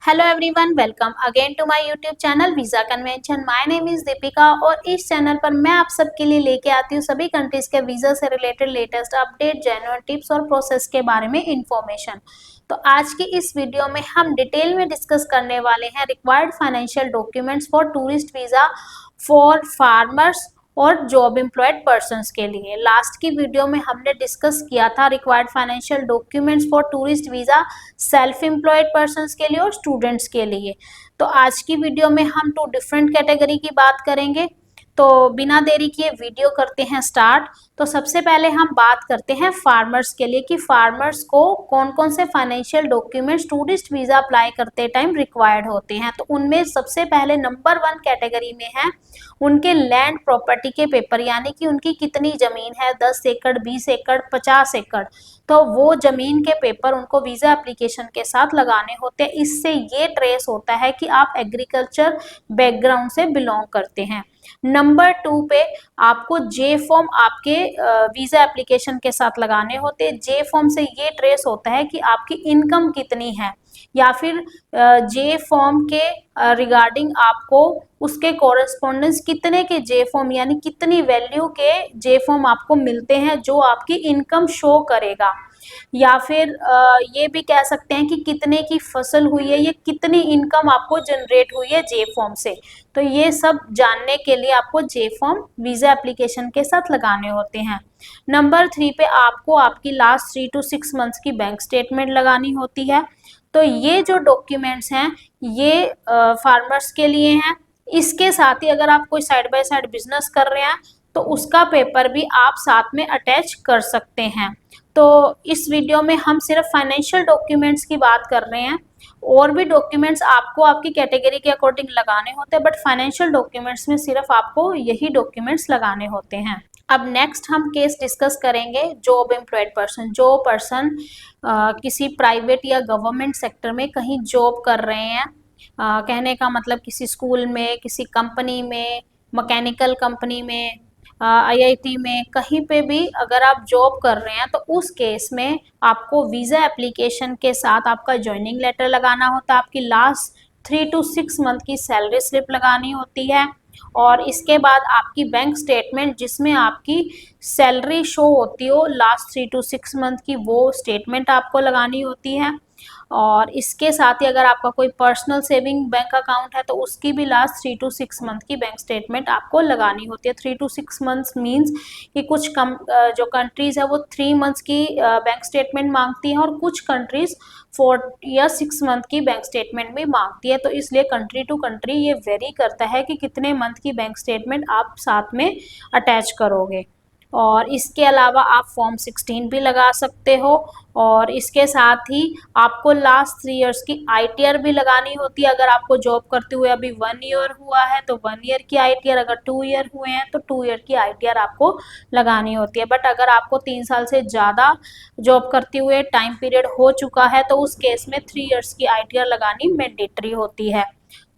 Hello everyone, welcome again to my YouTube channel visa convention. My name is Deepika और इस channel पर मैं आप सबके लिए लेके आती हूँ सभी कंट्रीज के वीजा से related latest update, genuine tips और प्रोसेस के बारे में इंफॉर्मेशन। तो आज की इस वीडियो में हम डिटेल में डिस्कस करने वाले हैं required financial documents for tourist visa for farmers और जॉब एम्प्लॉयड पर्संस के लिए। लास्ट की वीडियो में हमने डिस्कस किया था required financial documents for tourist visa self employed persons के लिए और स्टूडेंट्स के लिए। तो आज की वीडियो में हम टू डिफरेंट कैटेगरी की बात करेंगे। तो बिना देरी किए वीडियो करते हैं स्टार्ट। तो सबसे पहले हम बात करते हैं फार्मर्स के लिए कि फार्मर्स को कौन कौन से financial documents tourist visa apply करते टाइम रिक्वायर्ड होते हैं। तो उनमें सबसे पहले नंबर 1 कैटेगरी में है उनके लैंड प्रॉपर्टी के पेपर, यानी कि उनकी कितनी जमीन है, 10 एकड़, 20 एकड़, 50 एकड़। तो वो जमीन के पेपर उनको वीजा एप्लीकेशन के साथ लगाने होते हैं। इससे ये ट्रेस होता है कि आप एग्रीकल्चर बैकग्राउंड से बिलोंग करते हैं। नंबर 2 पे आपको जे फॉर्म आपके वीजा एप्लीकेशन के साथ लगाने होते हैं। जे फॉर्म से ये ट्रेस होता है कि आपकी इनकम कितनी है, या फिर जे फॉर्म के रिगार्डिंग आपको उसके कॉरेस्पॉन्डेंस कितने के जे फॉर्म यानी कितनी वैल्यू के जे फॉर्म आपको मिलते हैं जो आपकी इनकम शो करेगा। या फिर ये भी कह सकते हैं कि कितने की फसल हुई है, ये कितनी इनकम आपको जनरेट हुई है जे फॉर्म से। तो ये सब जानने के लिए आपको जे फॉर्म वीजा एप्लीकेशन के साथ लगाने होते हैं। नंबर 3 पे आपको आपकी लास्ट 3 to 6 मंथ्स की बैंक स्टेटमेंट लगानी होती है। तो ये जो डॉक्यूमेंट्स हैं ये फार्मर्स के लिए हैं। इसके साथ ही अगर आप कोई साइड बाय साइड बिजनेस कर रहे हैं तो उसका पेपर भी आप साथ में अटैच कर सकते हैं। तो इस वीडियो में हम सिर्फ फाइनेंशियल डॉक्यूमेंट्स की बात कर रहे हैं। और भी डॉक्यूमेंट्स आपको आपकी कैटेगरी के अकॉर्डिंग लगाने होते हैं, बट फाइनेंशियल डॉक्यूमेंट्स में सिर्फ आपको यही डॉक्यूमेंट्स लगाने होते हैं। अब नेक्स्ट हम केस डिस्कस करेंगे जॉब एम्प्लॉयड पर्सन। जो पर्सन किसी प्राइवेट या गवर्नमेंट सेक्टर में कहीं जॉब कर रहे हैं, कहने का मतलब किसी स्कूल में, किसी कंपनी में, मैकेनिकल कंपनी में, आईआईटी में, कहीं पे भी अगर आप जॉब कर रहे हैं तो उस केस में आपको वीज़ा एप्लीकेशन के साथ आपका ज्वाइनिंग लेटर लगाना होता है, आपकी लास्ट 3 to 6 मंथ की सैलरी स्लिप लगानी होती है, और इसके बाद आपकी बैंक स्टेटमेंट जिसमें आपकी सैलरी शो होती हो लास्ट 3 to 6 मंथ की, वो स्टेटमेंट आपको लगानी होती है। और इसके साथ ही अगर आपका कोई पर्सनल सेविंग बैंक अकाउंट है तो उसकी भी लास्ट 3 to 6 मंथ की बैंक स्टेटमेंट आपको लगानी होती है। 3 to 6 मंथ्स मीन्स कि कुछ जो कंट्रीज है वो 3 मंथ्स की बैंक स्टेटमेंट मांगती हैं और कुछ कंट्रीज 4 या 6 मंथ की बैंक स्टेटमेंट भी मांगती है। तो इसलिए कंट्री टू कंट्री ये वेरी करता है कि कितने मंथ की बैंक स्टेटमेंट आप साथ में अटैच करोगे। और इसके अलावा आप फॉर्म 16 भी लगा सकते हो। और इसके साथ ही आपको लास्ट 3 इयर्स की आईटीआर भी लगानी होती है। अगर आपको जॉब करते हुए अभी 1 ईयर हुआ है तो 1 ईयर की आईटीआर, अगर 2 ईयर हुए हैं तो 2 ईयर की आईटीआर आपको लगानी होती है। बट अगर आपको 3 साल से ज़्यादा जॉब करते हुए टाइम पीरियड हो चुका है तो उस केस में 3 इयर्स की आईटीआर लगानी मैंडेटरी होती है।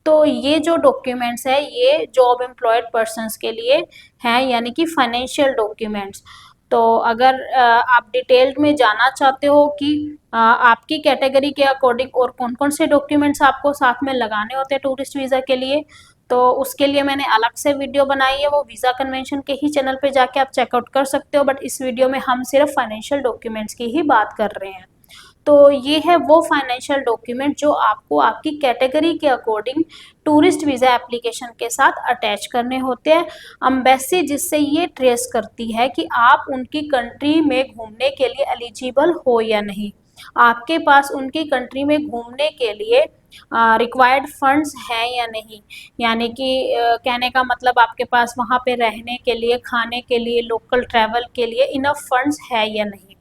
तो ये जो डॉक्यूमेंट्स है ये जॉब एम्प्लॉयड पर्सन्स के लिए हैं, यानी कि फाइनेंशियल डॉक्यूमेंट्स। तो अगर आप डिटेल्ड में जानना चाहते हो कि आपकी कैटेगरी के अकॉर्डिंग और कौन कौन से डॉक्यूमेंट्स आपको साथ में लगाने होते हैं टूरिस्ट वीज़ा के लिए, तो उसके लिए मैंने अलग से वीडियो बनाई है, वो वीज़ा कन्वेंशन के ही चैनल पे जाके आप चेकआउट कर सकते हो। बट इस वीडियो में हम सिर्फ फाइनेंशियल डॉक्यूमेंट्स की ही बात कर रहे हैं। तो ये है वो फाइनेंशियल डॉक्यूमेंट जो आपको आपकी कैटेगरी के अकॉर्डिंग टूरिस्ट वीज़ा एप्लीकेशन के साथ अटैच करने होते हैं। अम्बेसी जिससे ये ट्रेस करती है कि आप उनकी कंट्री में घूमने के लिए एलिजिबल हो या नहीं, आपके पास उनकी कंट्री में घूमने के लिए रिक्वायर्ड फंड्स हैं या नहीं, यानी कि कहने का मतलब आपके पास वहाँ पे रहने के लिए, खाने के लिए, लोकल ट्रैवल के लिए इनफ फंड्स है या नहीं।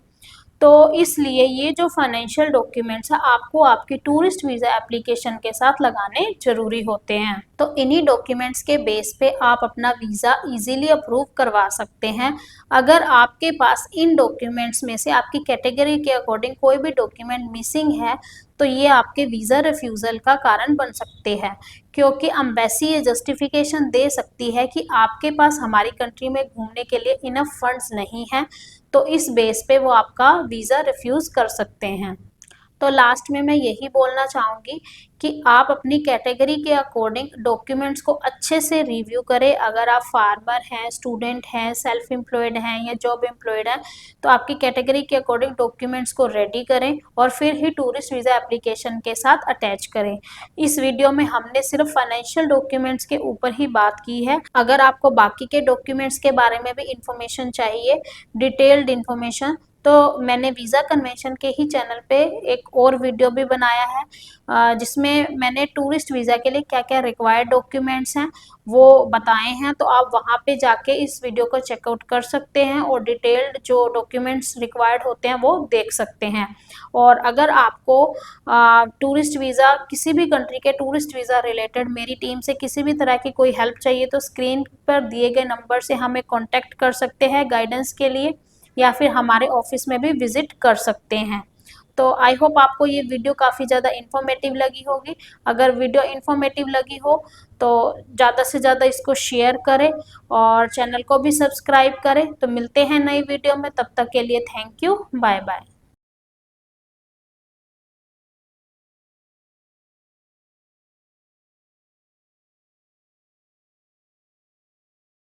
तो इसलिए ये जो फाइनेंशियल डॉक्यूमेंट्स है आपको आपकी टूरिस्ट वीज़ा एप्लीकेशन के साथ लगाने जरूरी होते हैं। तो इन्हीं डॉक्यूमेंट्स के बेस पे आप अपना वीज़ा इजीली अप्रूव करवा सकते हैं। अगर आपके पास इन डॉक्यूमेंट्स में से आपकी कैटेगरी के अकॉर्डिंग कोई भी डॉक्यूमेंट मिसिंग है तो ये आपके वीज़ा रिफ्यूज़ल का कारण बन सकते हैं, क्योंकि अम्बेसी ये जस्टिफिकेशन दे सकती है कि आपके पास हमारी कंट्री में घूमने के लिए इनफ फंड्स नहीं हैं, तो इस बेस पे वो आपका वीज़ा रिफ्यूज़ कर सकते हैं। तो लास्ट में मैं यही बोलना चाहूँगी कि आप अपनी कैटेगरी के अकॉर्डिंग डॉक्यूमेंट्स को अच्छे से रिव्यू करें। अगर आप फार्मर हैं, स्टूडेंट हैं, सेल्फ एम्प्लॉयड हैं या जॉब एम्प्लॉयड हैं, तो आपकी कैटेगरी के अकॉर्डिंग डॉक्यूमेंट्स को रेडी करें और फिर ही टूरिस्ट वीज़ा एप्लीकेशन के साथ अटैच करें। इस वीडियो में हमने सिर्फ फाइनेंशियल डॉक्यूमेंट्स के ऊपर ही बात की है। अगर आपको बाकी के डॉक्यूमेंट्स के बारे में भी इंफॉर्मेशन चाहिए, डिटेल्ड इंफॉर्मेशन, तो मैंने वीज़ा कन्वेंशन के ही चैनल पे एक और वीडियो भी बनाया है जिसमें मैंने टूरिस्ट वीज़ा के लिए क्या क्या रिक्वायर्ड डॉक्यूमेंट्स हैं वो बताए हैं। तो आप वहाँ पे जाके इस वीडियो को चेकआउट कर सकते हैं और डिटेल्ड जो डॉक्यूमेंट्स रिक्वायर्ड होते हैं वो देख सकते हैं। और अगर आपको टूरिस्ट वीज़ा, किसी भी कंट्री के टूरिस्ट वीज़ा रिलेटेड मेरी टीम से किसी भी तरह की कोई हेल्प चाहिए, तो स्क्रीन पर दिए गए नंबर से हमें कॉन्टैक्ट कर सकते हैं गाइडेंस के लिए, या फिर हमारे ऑफिस में भी विजिट कर सकते हैं। तो आई होप आपको ये वीडियो काफ़ी ज़्यादा इन्फॉर्मेटिव लगी होगी। अगर वीडियो इन्फॉर्मेटिव लगी हो तो ज़्यादा से ज़्यादा इसको शेयर करें और चैनल को भी सब्सक्राइब करें। तो मिलते हैं नई वीडियो में, तब तक के लिए थैंक यू, बाय बाय।